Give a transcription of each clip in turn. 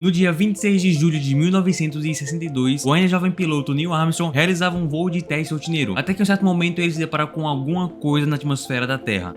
No dia 26 de julho de 1962, o ainda jovem piloto Neil Armstrong realizava um voo de teste rotineiro, até que em um certo momento ele se depara com alguma coisa na atmosfera da Terra.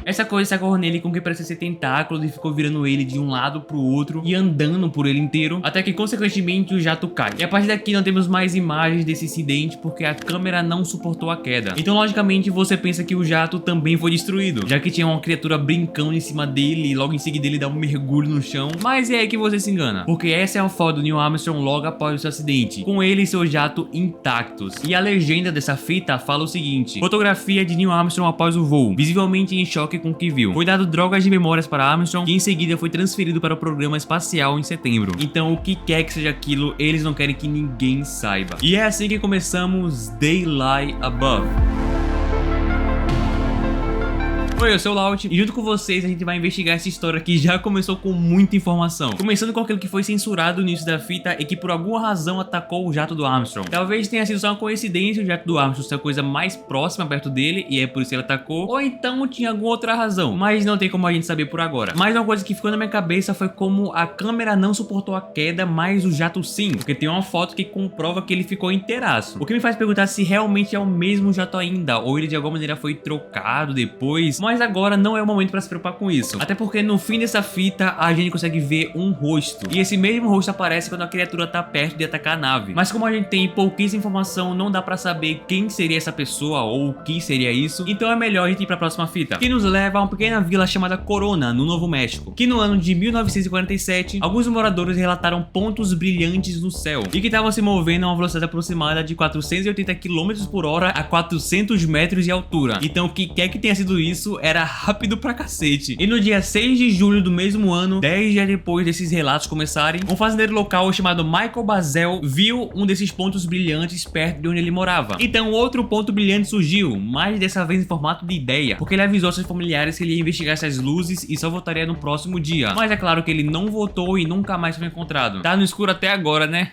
Essa coisa sacou nele com o que parecia ser tentáculos e ficou virando ele de um lado pro outro e andando por ele inteiro, até que consequentemente o jato cai. E a partir daqui não temos mais imagens desse incidente porque a câmera não suportou a queda. Então logicamente você pensa que o jato também foi destruído, já que tinha uma criatura brincando em cima dele e logo em seguida ele dá um mergulho no chão. Mas é aí que você se engana, porque essa é a foto do Neil Armstrong logo após o seu acidente, com ele e seu jato intactos. E a legenda dessa fita fala o seguinte: fotografia de Neil Armstrong após o voo, visivelmente em choque com o que viu. Foi dado drogas de memórias para Armstrong, que em seguida foi transferido para o programa espacial em setembro. Então o que quer que seja aquilo, eles não querem que ninguém saiba. E é assim que começamos They Lie Above. Oi, eu sou o Laut e junto com vocês a gente vai investigar essa história que já começou com muita informação. Começando com aquilo que foi censurado no início da fita e que por alguma razão atacou o jato do Armstrong. Talvez tenha sido só uma coincidência o jato do Armstrong ser a coisa mais próxima perto dele e é por isso que ele atacou, ou então tinha alguma outra razão, mas não tem como a gente saber por agora. Mas uma coisa que ficou na minha cabeça foi como a câmera não suportou a queda, mas o jato sim, porque tem uma foto que comprova que ele ficou inteiraço. O que me faz perguntar se realmente é o mesmo jato ainda, ou ele de alguma maneira foi trocado depois. Mas agora não é o momento para se preocupar com isso, até porque no fim dessa fita a gente consegue ver um rosto, e esse mesmo rosto aparece quando a criatura tá perto de atacar a nave. Mas como a gente tem pouquíssima informação, não dá para saber quem seria essa pessoa ou o que seria isso, então é melhor a gente ir para a próxima fita, que nos leva a uma pequena vila chamada Corona, no Novo México, que no ano de 1947, alguns moradores relataram pontos brilhantes no céu, e que estavam se movendo a uma velocidade aproximada de 480 km por hora a 400 metros de altura. Então o que quer que tenha sido isso, era rápido pra cacete. E no dia 6 de julho do mesmo ano, 10 dias depois desses relatos começarem, um fazendeiro local chamado Michael Bazel viu um desses pontos brilhantes perto de onde ele morava. Então outro ponto brilhante surgiu, mas dessa vez em formato de ideia, porque ele avisou seus familiares que ele ia investigar essas luzes e só voltaria no próximo dia. Mas é claro que ele não voltou e nunca mais foi encontrado. Tá no escuro até agora, né?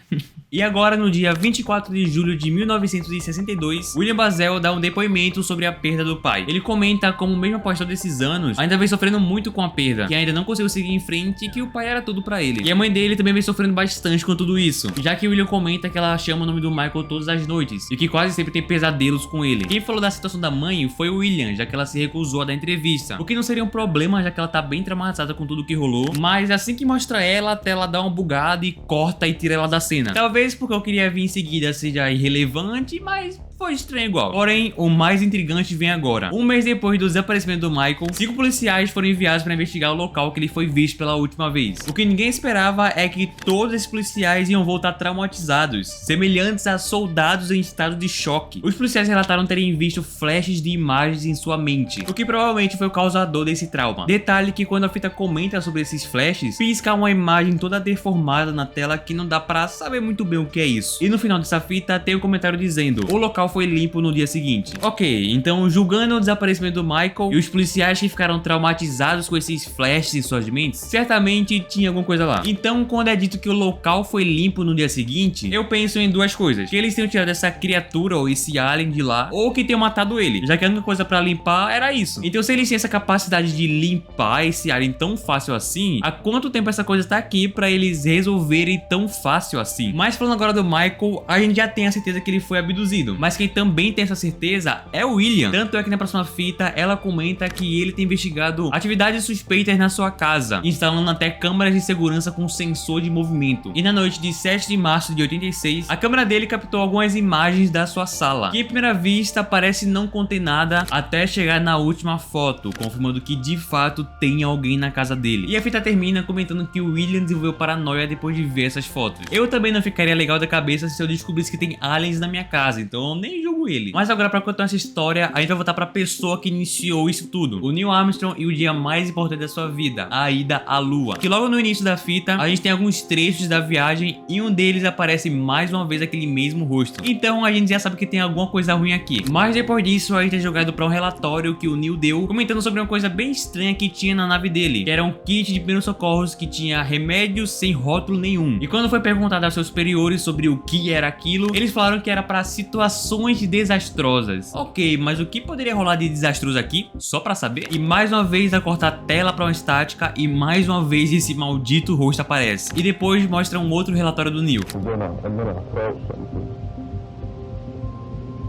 E agora, no dia 24 de julho de 1962, William Bazel dá um depoimento sobre a perda do pai. Ele comenta como mesmo após todos esses anos, ainda vem sofrendo muito com a perda, que ainda não conseguiu seguir em frente e que o pai era tudo pra ele. E a mãe dele também vem sofrendo bastante com tudo isso, já que William comenta que ela chama o nome do Michael todas as noites e que quase sempre tem pesadelos com ele. Quem falou da situação da mãe foi o William, já que ela se recusou a dar entrevista, o que não seria um problema, já que ela tá bem traumatizada com tudo que rolou, mas assim que mostra ela, até ela dá uma bugada e corta e tira ela da cena. Talvez porque eu queria vir em seguida seja irrelevante, mas foi estranho igual. Porém, o mais intrigante vem agora. Um mês depois do desaparecimento do Michael, 5 policiais foram enviados para investigar o local que ele foi visto pela última vez. O que ninguém esperava é que todos esses policiais iam voltar traumatizados, semelhantes a soldados em estado de choque. Os policiais relataram terem visto flashes de imagens em sua mente, o que provavelmente foi o causador desse trauma. Detalhe que quando a fita comenta sobre esses flashes, pisca uma imagem toda deformada na tela que não dá pra saber muito bem o que é isso. E no final dessa fita tem um comentário dizendo: o local foi limpo no dia seguinte. Ok, então julgando o desaparecimento do Michael e os policiais que ficaram traumatizados com esses flashes em suas mentes, certamente tinha alguma coisa lá. Então quando é dito que o local foi limpo no dia seguinte, eu penso em duas coisas: que eles tenham tirado essa criatura ou esse alien de lá, ou que tenham matado ele, já que a única coisa pra limpar era isso. Então se eles têm essa capacidade de limpar esse alien tão fácil assim, há quanto tempo essa coisa tá aqui pra eles resolverem tão fácil assim? Mas falando agora do Michael, a gente já tem a certeza que ele foi abduzido, mas quem também tem essa certeza é o William. Tanto é que na próxima fita ela comenta que ele tem investigado atividades suspeitas na sua casa, instalando até câmeras de segurança com sensor de movimento. E na noite de 7 de março de 86, a câmera dele captou algumas imagens da sua sala, que à primeira vista parece não conter nada, até chegar na última foto, confirmando que de fato tem alguém na casa dele. E a fita termina comentando que o William desenvolveu paranoia depois de ver essas fotos. Eu também não ficaria legal da cabeça se eu descobrisse que tem aliens na minha casa, então eu nem julgo ele. Mas agora, pra contar essa história, a gente vai voltar pra pessoa que iniciou isso tudo, o Neil Armstrong, e o dia mais importante da sua vida, a ida à Lua. Que logo no início da fita, a gente tem alguns trechos da viagem e um deles aparece mais uma vez aquele mesmo rosto. Então a gente já sabe que tem alguma coisa ruim aqui. Mas depois disso, a gente é jogado pra um relatório que o Neil deu, comentando sobre uma coisa bem estranha que tinha na nave dele, que era um kit de primeiros socorros que tinha remédios sem rótulo nenhum. E quando foi perguntado aos seus superiores sobre o que era aquilo, eles falaram que era para situações situações desastrosas. Ok, mas o que poderia rolar de desastroso aqui? Só pra saber. E mais uma vez a cortar a tela pra uma estática e mais uma vez esse maldito rosto aparece. E depois mostra um outro relatório do Neil.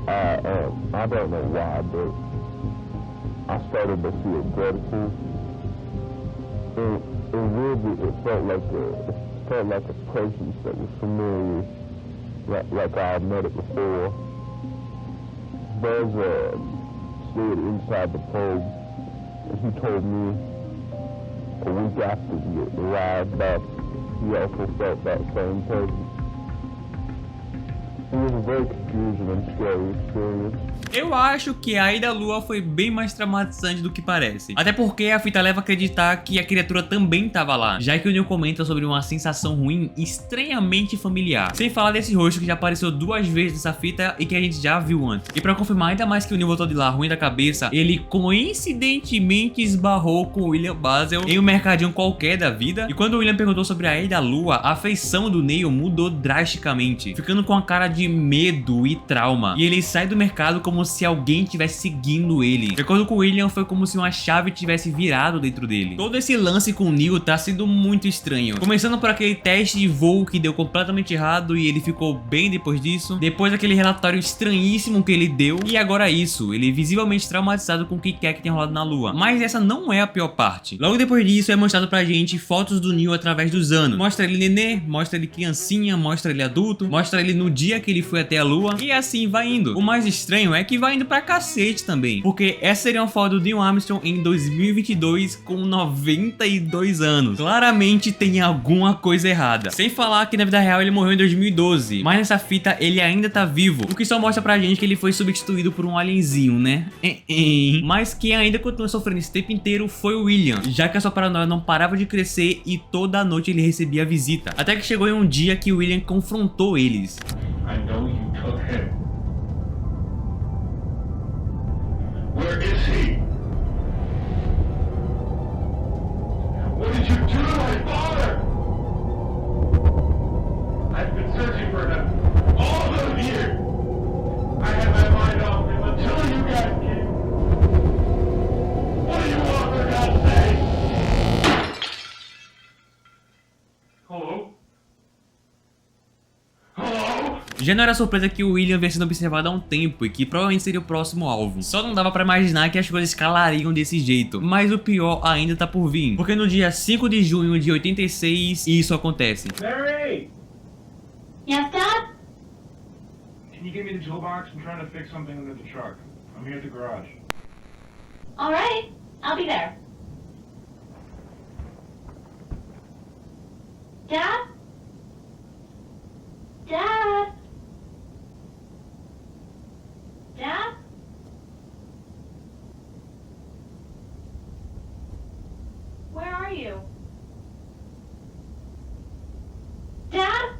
I don't know why, but I started to feel grateful. It felt like a presence that was familiar, like I had met it before. Buzz stayed inside the pub, and he told me a week after we arrived that he also felt that same presence. It was a very confusing and scary experience. Eu acho que a ida à lua foi bem mais traumatizante do que parece. Até porque a fita leva a acreditar que a criatura também estava lá, já que o Neil comenta sobre uma sensação ruim estranhamente familiar. Sem falar desse rosto que já apareceu 2 vezes nessa fita e que a gente já viu antes. E pra confirmar ainda mais que o Neil voltou de lá ruim da cabeça, ele coincidentemente esbarrou com o William Basel em um mercadinho qualquer da vida. E quando o William perguntou sobre a ida à lua, a feição do Neil mudou drasticamente, ficando com a cara de medo e trauma. E ele sai do mercado como se alguém estivesse seguindo ele. De acordo com o William, foi como se uma chave tivesse virado dentro dele. Todo esse lance com o Neil tá sendo muito estranho. Começando por aquele teste de voo que deu completamente errado e ele ficou bem depois disso. Depois aquele relatório estranhíssimo que ele deu. E agora isso, ele visivelmente traumatizado com o que quer que tenha rolado na lua. Mas essa não é a pior parte. Logo depois disso é mostrado pra gente fotos do Neil através dos anos. Mostra ele nenê, mostra ele criancinha, mostra ele adulto, mostra ele no dia que ele foi até a lua. E assim vai indo. O mais estranho é que vai indo pra cacete também, porque essa seria uma foto do Neil Armstrong em 2022 com 92 anos. Claramente tem alguma coisa errada. Sem falar que na vida real ele morreu em 2012, mas nessa fita ele ainda tá vivo, o que só mostra pra gente que ele foi substituído por um alienzinho, né? Mas quem ainda continua sofrendo esse tempo inteiro foi o William, já que a sua paranoia não parava de crescer e toda noite ele recebia visita. Até que chegou em um dia que o William confrontou eles. I know you took him. Where is he? What did you do to my father? I've been searching for him all those years. I had my mind off him until you guys came. What do you want, for God's sake? Hello? Hello? Já não era surpresa que o William havia sido observado há um tempo e que provavelmente seria o próximo alvo. Só não dava pra imaginar que as coisas escalariam desse jeito. Mas o pior ainda tá por vir. Porque no dia 5 de junho de 86, isso acontece. Mary! Yes, Dad? Can you give me the toolbox? I'm trying to fix something under the truck. I'm here at the garage. All right, I'll be there. Dad? Dad? Dad? Where are you? Dad?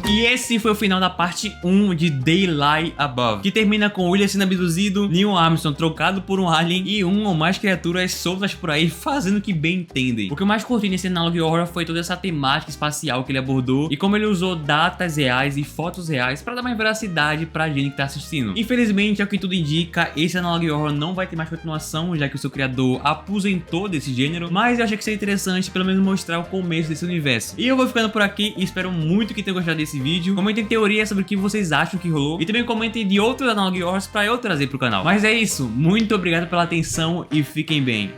E esse foi o final da parte 1 de They Lie Above, que termina com William sendo abduzido, Neil Armstrong trocado por um alien e uma ou mais criaturas soltas por aí fazendo o que bem entendem. O que eu mais curti nesse Analog Horror foi toda essa temática espacial que ele abordou e como ele usou datas reais e fotos reais pra dar mais veracidade pra gente que tá assistindo. Infelizmente, ao que tudo indica, esse Analog Horror não vai ter mais continuação, já que o seu criador aposentou desse gênero, mas eu achei que seria interessante pelo menos mostrar o começo desse universo. E eu vou ficando por aqui e espero muito que tenham gostado desse vídeo. Comentem teorias sobre o que vocês acham que rolou e também comentem de outros Analog Horrors pra eu trazer pro canal. Mas é isso, muito obrigado pela atenção e fiquem bem.